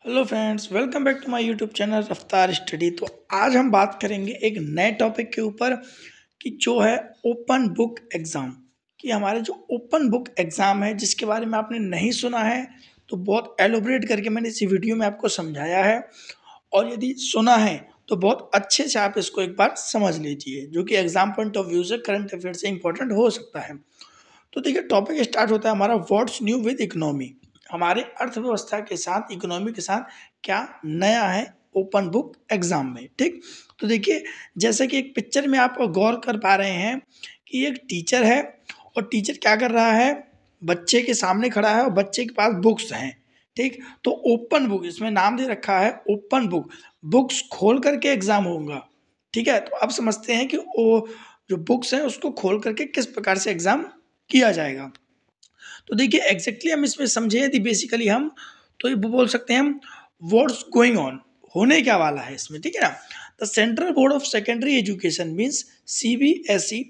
Hello friends, welcome back to my YouTube channel Raftaar study. तो आज हम बात करेंगे एक नए टॉपिक के ऊपर कि जो है ओपन बुक एग्ज़ाम। कि हमारे जो ओपन बुक एग्ज़ाम है जिसके बारे में आपने नहीं सुना है तो बहुत एलोबरेट करके मैंने इसी वीडियो में आपको समझाया है, और यदि सुना है तो बहुत अच्छे से आप इसको एक बार समझ लीजिए, जो कि एग्ज़ाम पॉइंट ऑफ व्यू से करंट अफेयर से इंपॉर्टेंट हो सकता है। तो देखिए, टॉपिक स्टार्ट होता है हमारा व्हाट्स न्यू विद इकोनॉमी। हमारे अर्थव्यवस्था के साथ, इकोनॉमी के साथ क्या नया है ओपन बुक एग्जाम में। ठीक, तो देखिए, जैसे कि एक पिक्चर में आप गौर कर पा रहे हैं कि एक टीचर है, और टीचर क्या कर रहा है, बच्चे के सामने खड़ा है और बच्चे के पास बुक्स हैं। ठीक, तो ओपन बुक, इसमें नाम दे रखा है ओपन बुक, बुक्स खोल करके एग्जाम होगा। ठीक है, तो अब समझते हैं कि वो जो बुक्स हैं उसको खोल करके किस प्रकार से एग्जाम किया जाएगा। तो देखिए, एग्जैक्टली हम इसमें समझे यदि बेसिकली हम, तो ये बोल सकते हैं हम व्हाट्स गोइंग ऑन, होने क्या वाला है इसमें। ठीक है ना। The central board of secondary education means CBSE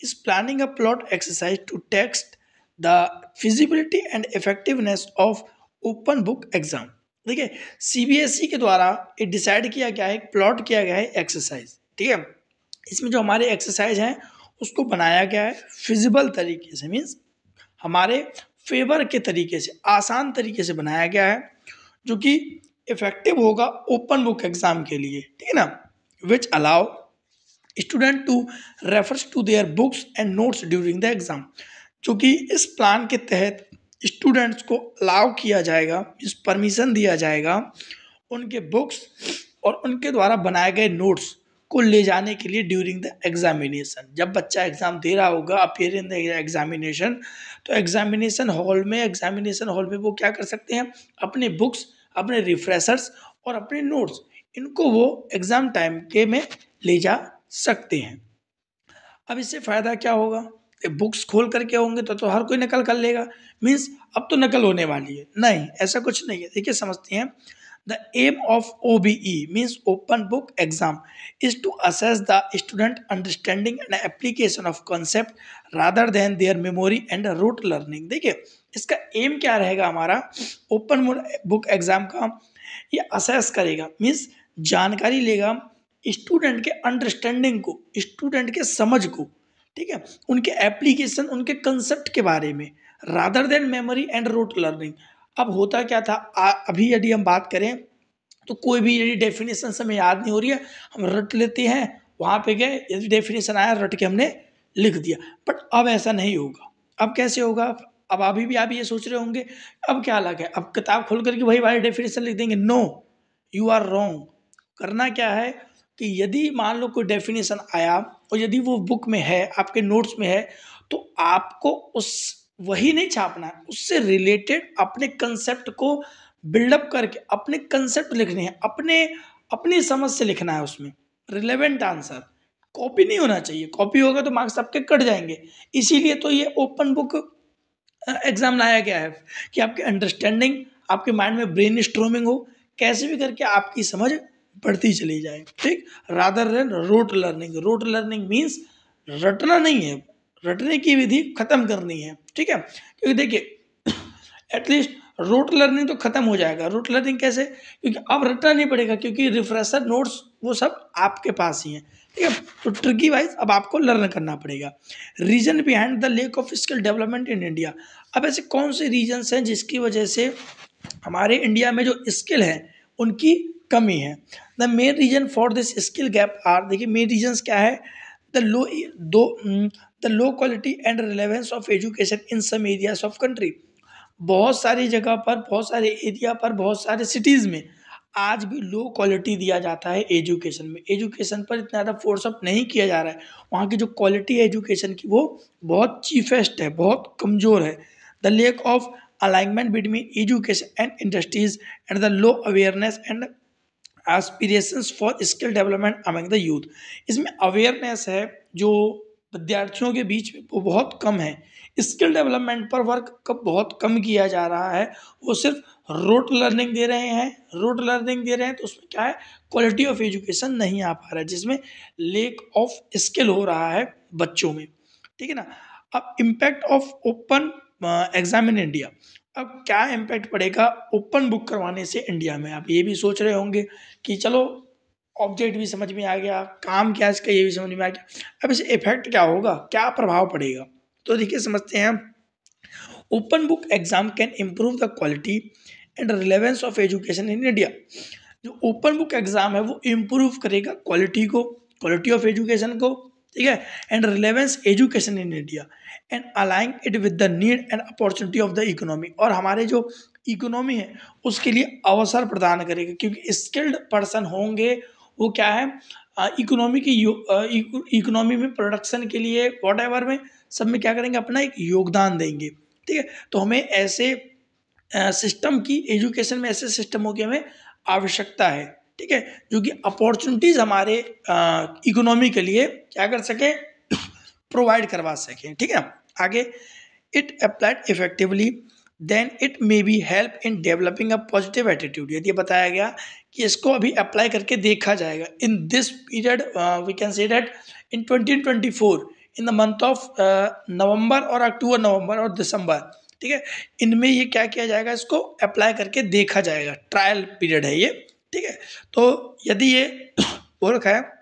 is planning a plot exercise to test the feasibility and effectiveness of open book exam. देखिए, CBSE के द्वारा ये डिसाइड किया गया है, प्लॉट किया गया है एक्सरसाइज। ठीक है, इसमें जो हमारे एक्सरसाइज हैं उसको बनाया गया है फिजिबल तरीके से, मीन्स हमारे फेवर के तरीके से, आसान तरीके से बनाया गया है, जो कि इफेक्टिव होगा ओपन बुक एग्जाम के लिए। ठीक है ना। Which allow student to refers to their books and notes during the exam. जो कि इस प्लान के तहत स्टूडेंट्स को अलाउ किया जाएगा, इस परमिशन दिया जाएगा उनके बुक्स और उनके द्वारा बनाए गए नोट्स को ले जाने के लिए ड्यूरिंग द एग्जामिनेशन। जब बच्चा एग्जाम दे रहा होगा, अपियर इन द एग्जामिनेशन, तो एग्जामिनेशन हॉल में वो क्या कर सकते हैं, अपने बुक्स, अपने रिफ्रेशर्स और अपने नोट्स, इनको वो एग्जाम टाइम के में ले जा सकते हैं। अब इससे फ़ायदा क्या होगा, बुक्स खोल करके होंगे तो हर कोई नकल कर लेगा, मीन्स अब तो नकल होने वाली है। नहीं, ऐसा कुछ नहीं है। देखिए, समझते हैं। The aim of OBE means open book exam is to assess the student understanding and application of concept rather than their memory and rote learning. देखिए, इसका एम क्या रहेगा हमारा ओपन बुक एग्जाम का, ये असेस करेगा, मीन्स जानकारी लेगा स्टूडेंट के अंडरस्टैंडिंग को, स्टूडेंट के समझ को। ठीक है, उनके एप्लीकेशन, उनके कंसेप्ट के बारे में, rather than memory and rote learning. अब होता क्या था, अभी यदि हम बात करें तो कोई भी यदि डेफिनेशन हमें याद नहीं हो रही है, हम रट लेते हैं, वहाँ पे गए, यदि डेफिनेशन आया रट के हमने लिख दिया। बट अब ऐसा नहीं होगा। अब कैसे होगा, अब अभी भी आप ये सोच रहे होंगे अब क्या अलग है, अब किताब खोल करके वही वाली डेफिनेशन लिख देंगे। No, you are wrong. करना क्या है कि यदि मान लो कोई डेफिनेशन आया और यदि वो बुक में है, आपके नोट्स में है, तो आपको उस वही नहीं छापना है, उससे रिलेटेड अपने कंसेप्ट को बिल्डअप करके अपने कंसेप्ट लिखने हैं, अपने अपनी समझ से लिखना है, उसमें रिलेवेंट आंसर। कॉपी नहीं होना चाहिए, कॉपी होगा तो मार्क्स आपके कट जाएंगे। इसीलिए तो ये ओपन बुक एग्जाम लाया गया है कि आपकी अंडरस्टैंडिंग, आपके माइंड में ब्रेन स्ट्रोमिंग हो, कैसे भी करके आपकी समझ बढ़ती चली जाए। ठीक, rather than rote learning. Rote learning means रटना नहीं है, रटने की विधि खत्म करनी है। ठीक है, क्योंकि देखिए एटलीस्ट रोट लर्निंग तो खत्म हो जाएगा। रोट लर्निंग कैसे, क्योंकि अब रटना नहीं पड़ेगा, क्योंकि रिफ्रेशर नोट्स वो सब आपके पास ही हैं। ठीक है, तो ट्रिकी वाइज अब आपको लर्न करना पड़ेगा। Reason behind the lack of skill development in India. अब ऐसे कौन से रीजन्स हैं जिसकी वजह से हमारे इंडिया में जो स्किल है उनकी कमी है। The main reason for this skill gap are, देखिए मेन रीजन्स क्या है, the low though the low quality and relevance of education in some areas of country. बहुत सारी जगह पर, बहुत सारे एरिया पर, बहुत सारे सिटीज़ में आज भी लो क्वालिटी दिया जाता है एजुकेशन में। एजुकेशन पर इतना ज़्यादा फोर्स अप नहीं किया जा रहा है। वहाँ की जो क्वालिटी है एजुकेशन की वो बहुत चीफेस्ट है, बहुत कमज़ोर है। The lack of alignment between education and industries and the low awareness and aspirations for skill development among the youth. इसमें अवेयरनेस है जो विद्यार्थियों के बीच में वो बहुत कम है। स्किल डेवलपमेंट पर वर्क कब बहुत कम किया जा रहा है, वो सिर्फ रोट लर्निंग दे रहे हैं। रोट लर्निंग दे रहे हैं तो उसमें क्या है, क्वालिटी ऑफ एजुकेशन नहीं आ पा रहा है, जिसमें लेक ऑफ स्किल हो रहा है बच्चों में। ठीक है ना। अब impact of open exam in India. अब क्या इम्पैक्ट पड़ेगा ओपन बुक करवाने से इंडिया में? आप ये भी सोच रहे होंगे कि चलो ऑब्जेक्ट भी समझ में आ गया, काम क्या है इसका ये भी समझ में आ गया, अब इसे इफेक्ट क्या होगा, क्या प्रभाव पड़ेगा? तो देखिए समझते हैं। Open book exam can improve the quality and relevance of education in India. जो ओपन बुक एग्जाम है वो इम्प्रूव करेगा क्वालिटी को, क्वालिटी ऑफ एजुकेशन को, ठीक है, and relevance education in India and aligning it with the need and opportunity of the economy. और हमारे जो इकोनॉमी है उसके लिए अवसर प्रदान करेगा, क्योंकि स्किल्ड पर्सन होंगे वो क्या है, इकोनॉमी की इकोनॉमी में प्रोडक्शन के लिए वॉट में सब में क्या करेंगे, अपना एक योगदान देंगे, ठीक है। तो हमें ऐसे सिस्टम की, एजुकेशन में ऐसे सिस्टमों की हमें आवश्यकता है, ठीक है, जो कि अपॉर्चुनिटीज़ हमारे इकोनॉमी के लिए क्या कर सके, प्रोवाइड करवा सकें, ठीक है। आगे, it applied effectively then it may be help in developing a positive attitude. यदि बताया गया कि इसको अभी अप्लाई करके देखा जाएगा in this period, we can say that in 2024 in the month of November और अक्टूबर, नवंबर और दिसंबर, ठीक है, इनमें ये क्या किया जाएगा, इसको अप्लाई करके देखा जाएगा, ट्रायल पीरियड है ये, ठीक है। तो यदि ये हो रखा है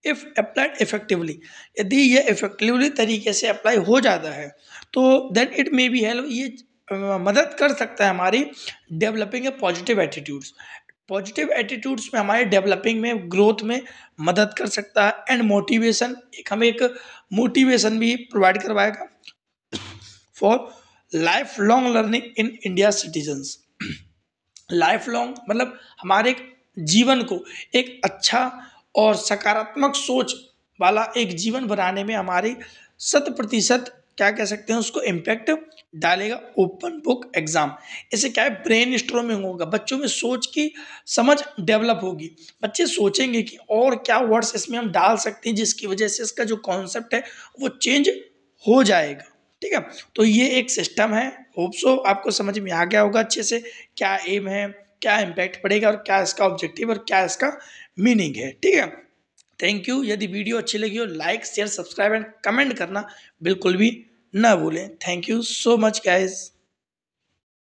इफ़ अप्लाइड इफेक्टिवली, यदि ये इफेक्टिवली तरीके से अप्लाई हो जाता है तो then it may be help, ये मदद कर सकता है हमारी developing a positive attitudes, positive attitudes में हमारे डेवलपिंग में, ग्रोथ में मदद कर सकता है। एंड मोटिवेशन, एक हमें एक मोटिवेशन भी प्रोवाइड करवाएगा for life long learning in India citizens. Life long मतलब हमारे जीवन को एक अच्छा और सकारात्मक सोच वाला एक जीवन बनाने में हमारी 100% क्या कह सकते हैं उसको इम्पैक्ट डालेगा ओपन बुक एग्जाम। इससे क्या है, ब्रेन स्ट्रोमिंग होगा, बच्चों में सोच की समझ डेवलप होगी, बच्चे सोचेंगे कि और क्या वर्ड्स इसमें हम डाल सकते हैं जिसकी वजह से इसका जो कॉन्सेप्ट है वो चेंज हो जाएगा, ठीक है। तो ये एक सिस्टम है, होप सो आपको समझ में आ गया होगा अच्छे से क्या एम है, क्या इम्पैक्ट पड़ेगा और क्या इसका ऑब्जेक्टिव और क्या इसका मीनिंग है, ठीक है। Thank you. यदि वीडियो अच्छी लगी हो like share subscribe and comment करना बिल्कुल भी ना भूलें। Thank you so much guys.